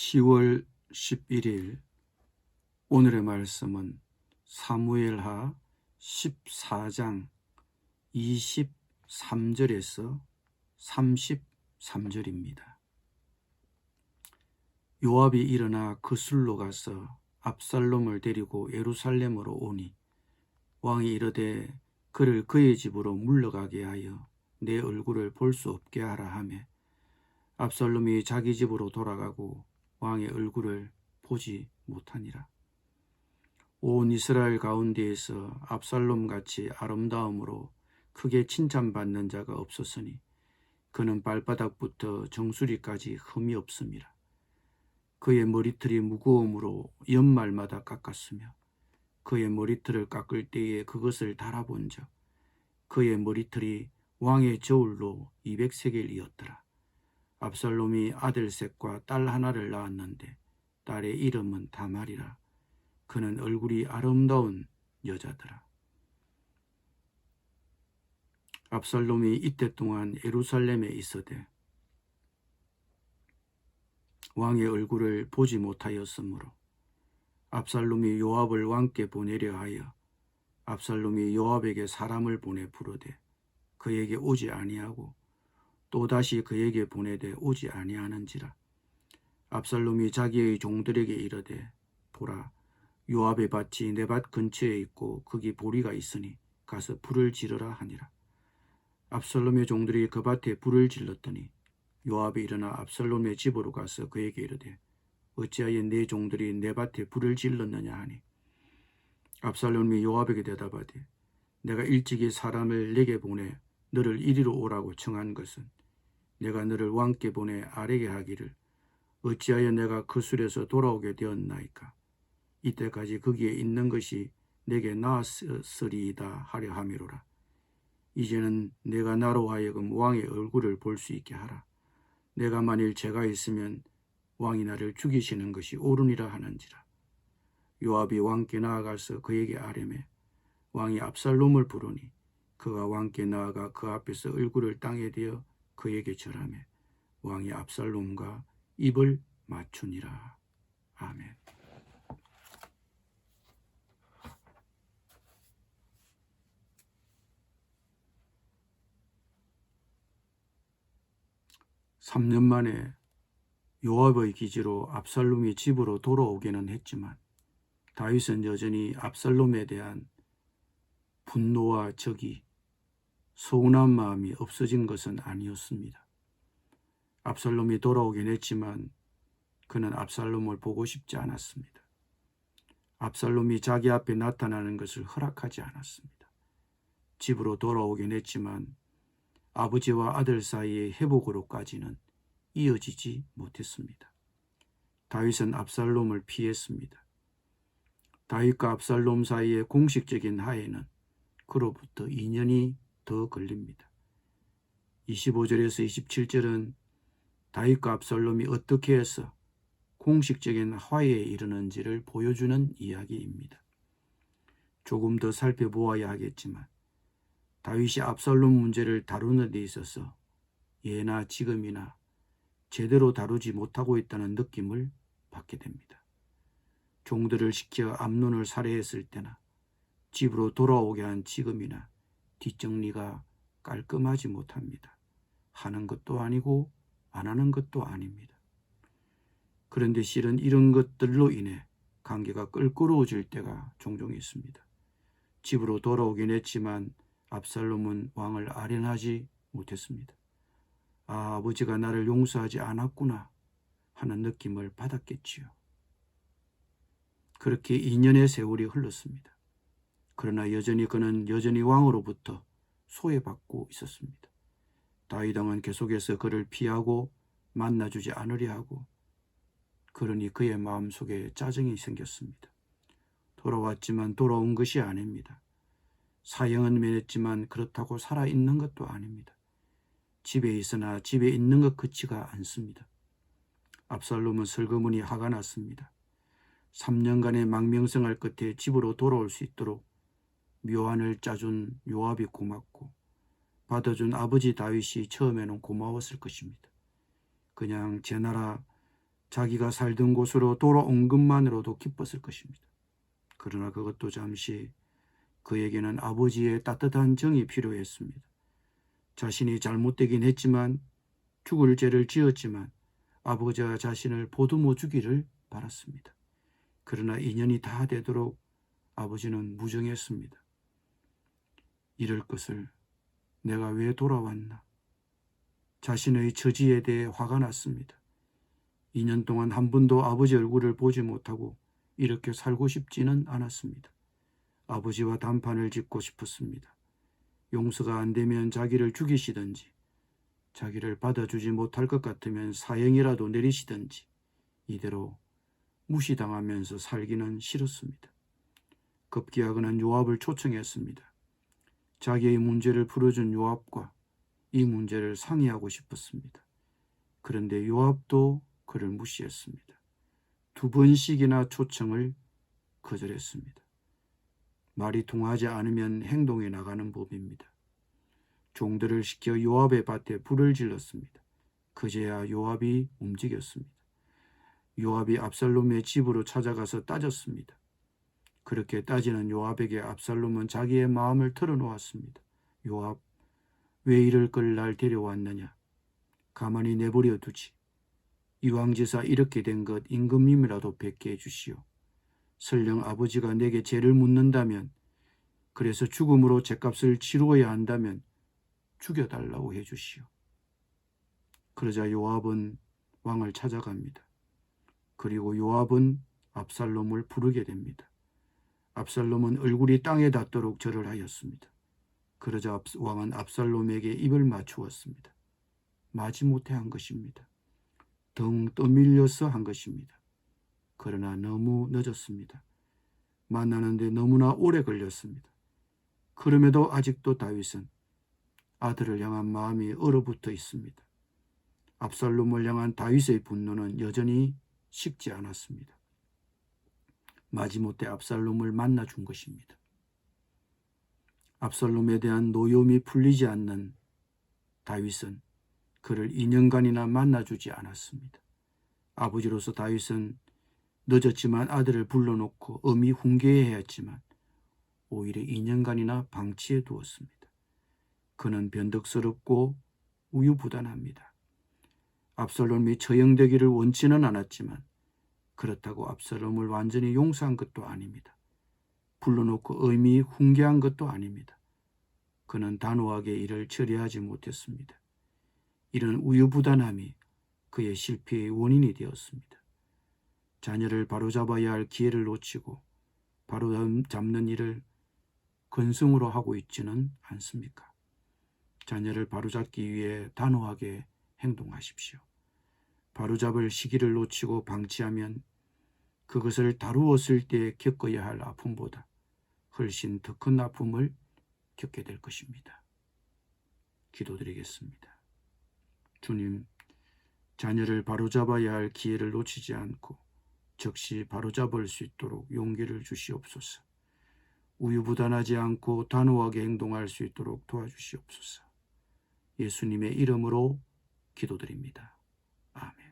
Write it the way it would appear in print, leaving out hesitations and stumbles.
10월 11일 오늘의 말씀은 사무엘하 14장 23절에서 33절입니다. 요압이 일어나 그술로 가서 압살롬을 데리고 예루살렘으로 오니 왕이 이르되 그를 그의 집으로 물러가게 하여 내 얼굴을 볼 수 없게 하라 하매 압살롬이 자기 집으로 돌아가고 왕의 얼굴을 보지 못하니라. 온 이스라엘 가운데에서 압살롬같이 아름다움으로 크게 칭찬받는 자가 없었으니 그는 발바닥부터 정수리까지 흠이 없음이라. 그의 머리털이 무거움으로 연말마다 깎았으며 그의 머리털을 깎을 때에 그것을 달아본즉 그의 머리털이 왕의 저울로 200세겔이었더라. 압살롬이 아들 셋과 딸 하나를 낳았는데 딸의 이름은 다말이라. 그는 얼굴이 아름다운 여자더라. 압살롬이 이때 동안 예루살렘에 있어대 왕의 얼굴을 보지 못하였으므로 압살롬이 요압을 왕께 보내려 하여 압살롬이 요압에게 사람을 보내 부르되 그에게 오지 아니하고 또다시 그에게 보내되 오지 아니하는지라. 압살롬이 자기의 종들에게 이르되 보라, 요압의 밭이 내 밭 근처에 있고 거기 보리가 있으니 가서 불을 지르라 하니라. 압살롬의 종들이 그 밭에 불을 질렀더니 요압이 일어나 압살롬의 집으로 가서 그에게 이르되 어찌하여 내 종들이 내 밭에 불을 질렀느냐 하니 압살롬이 요압에게 대답하되 내가 일찍이 사람을 내게 보내 너를 이리로 오라고 청한 것은 내가 너를 왕께 보내 아뢰게 하기를 어찌하여 내가 그술에서 돌아오게 되었나이까. 이때까지 거기에 있는 것이 내게 나았으리이다 하려 함이로라. 이제는 내가 나로 하여금 왕의 얼굴을 볼 수 있게 하라. 내가 만일 죄가 있으면 왕이 나를 죽이시는 것이 옳으니라 하는지라. 요압이 왕께 나아가서 그에게 아뢰매 왕이 압살롬을 부르니 그가 왕께 나아가 그 앞에서 얼굴을 땅에 대어 그에게 절하매 왕이 압살롬과 입을 맞추니라. 아멘. (3년) 만에 요압의 기지로 압살롬이 집으로 돌아오기는 했지만 다윗은 여전히 압살롬에 대한 분노와 적이 서운한 마음이 없어진 것은 아니었습니다. 압살롬이 돌아오긴 했지만 그는 압살롬을 보고 싶지 않았습니다. 압살롬이 자기 앞에 나타나는 것을 허락하지 않았습니다. 집으로 돌아오긴 했지만 아버지와 아들 사이의 회복으로까지는 이어지지 못했습니다. 다윗은 압살롬을 피했습니다. 다윗과 압살롬 사이의 공식적인 화해는 그로부터 2년이 더 걸립니다. 25절에서 27절은 다윗과 압살롬이 어떻게 해서 공식적인 화해에 이르는지를 보여주는 이야기입니다. 조금 더 살펴보아야 하겠지만 다윗이 압살롬 문제를 다루는 데 있어서 예나 지금이나 제대로 다루지 못하고 있다는 느낌을 받게 됩니다. 종들을 시켜 암논을 살해했을 때나 집으로 돌아오게 한 지금이나 뒷정리가 깔끔하지 못합니다. 하는 것도 아니고 안 하는 것도 아닙니다. 그런데 실은 이런 것들로 인해 관계가 껄끄러워질 때가 종종 있습니다. 집으로 돌아오긴 했지만 압살롬은 왕을 아련하지 못했습니다. 아, 아버지가 나를 용서하지 않았구나 하는 느낌을 받았겠지요. 그렇게 2년의 세월이 흘렀습니다. 그러나 여전히 그는 왕으로부터 소외받고 있었습니다. 다윗 왕은 계속해서 그를 피하고 만나주지 않으려 하고 그러니 그의 마음속에 짜증이 생겼습니다. 돌아왔지만 돌아온 것이 아닙니다. 사형은 면했지만 그렇다고 살아있는 것도 아닙니다. 집에 있으나 집에 있는 것 같지가 않습니다. 압살롬은 슬그머니 화가 났습니다. 3년간의 망명생활 끝에 집으로 돌아올 수 있도록 묘안을 짜준 요압이 고맙고 받아준 아버지 다윗이 처음에는 고마웠을 것입니다. 그냥 제 나라 자기가 살던 곳으로 돌아온 것만으로도 기뻤을 것입니다. 그러나 그것도 잠시 그에게는 아버지의 따뜻한 정이 필요했습니다. 자신이 잘못되긴 했지만 죽을 죄를 지었지만 아버지와 자신을 보듬어 주기를 바랐습니다. 그러나 인연이 다 되도록 아버지는 무정했습니다. 이럴 것을 내가 왜 돌아왔나? 자신의 처지에 대해 화가 났습니다. 2년 동안 한 번도 아버지 얼굴을 보지 못하고 이렇게 살고 싶지는 않았습니다. 아버지와 단판을 짓고 싶었습니다. 용서가 안 되면 자기를 죽이시든지, 자기를 받아주지 못할 것 같으면 사형이라도 내리시든지, 이대로 무시당하면서 살기는 싫었습니다. 급기야 그는 요압을 초청했습니다. 자기의 문제를 풀어준 요압과 이 문제를 상의하고 싶었습니다. 그런데 요압도 그를 무시했습니다. 2번씩이나 초청을 거절했습니다. 말이 통하지 않으면 행동에 나가는 법입니다. 종들을 시켜 요압의 밭에 불을 질렀습니다. 그제야 요압이 움직였습니다. 요압이 압살롬의 집으로 찾아가서 따졌습니다. 그렇게 따지는 요압에게 압살롬은 자기의 마음을 털어놓았습니다. 요압, 왜 이럴 걸 날 데려왔느냐? 가만히 내버려 두지. 이왕지사 이렇게 된 것 임금님이라도 뵙게 해주시오. 설령 아버지가 내게 죄를 묻는다면, 그래서 죽음으로 죄값을 치루어야 한다면 죽여달라고 해주시오. 그러자 요압은 왕을 찾아갑니다. 그리고 요압은 압살롬을 부르게 됩니다. 압살롬은 얼굴이 땅에 닿도록 절을 하였습니다. 그러자 왕은 압살롬에게 입을 맞추었습니다. 마지못해 한 것입니다. 덩 떠밀려서 한 것입니다. 그러나 너무 늦었습니다. 만나는데 너무나 오래 걸렸습니다. 그럼에도 아직도 다윗은 아들을 향한 마음이 얼어붙어 있습니다. 압살롬을 향한 다윗의 분노는 여전히 식지 않았습니다. 마지못해 압살롬을 만나준 것입니다. 압살롬에 대한 노여움이 풀리지 않는 다윗은 그를 2년간이나 만나주지 않았습니다. 아버지로서 다윗은 늦었지만 아들을 불러놓고 엄히 훈계해야 했지만 오히려 2년간이나 방치해 두었습니다. 그는 변덕스럽고 우유부단합니다. 압살롬이 처형되기를 원치는 않았지만 그렇다고 압살롬을 완전히 용서한 것도 아닙니다. 불러놓고 엄히 훈계한 것도 아닙니다. 그는 단호하게 이를 처리하지 못했습니다. 이런 우유부단함이 그의 실패의 원인이 되었습니다. 자녀를 바로잡아야 할 기회를 놓치고 바로잡는 일을 근성으로 하고 있지는 않습니까? 자녀를 바로잡기 위해 단호하게 행동하십시오. 바로잡을 시기를 놓치고 방치하면 그것을 다루었을 때 겪어야 할 아픔보다 훨씬 더 큰 아픔을 겪게 될 것입니다. 기도드리겠습니다. 주님, 자녀를 바로잡아야 할 기회를 놓치지 않고 즉시 바로잡을 수 있도록 용기를 주시옵소서. 우유부단하지 않고 단호하게 행동할 수 있도록 도와주시옵소서. 예수님의 이름으로 기도드립니다. 아멘.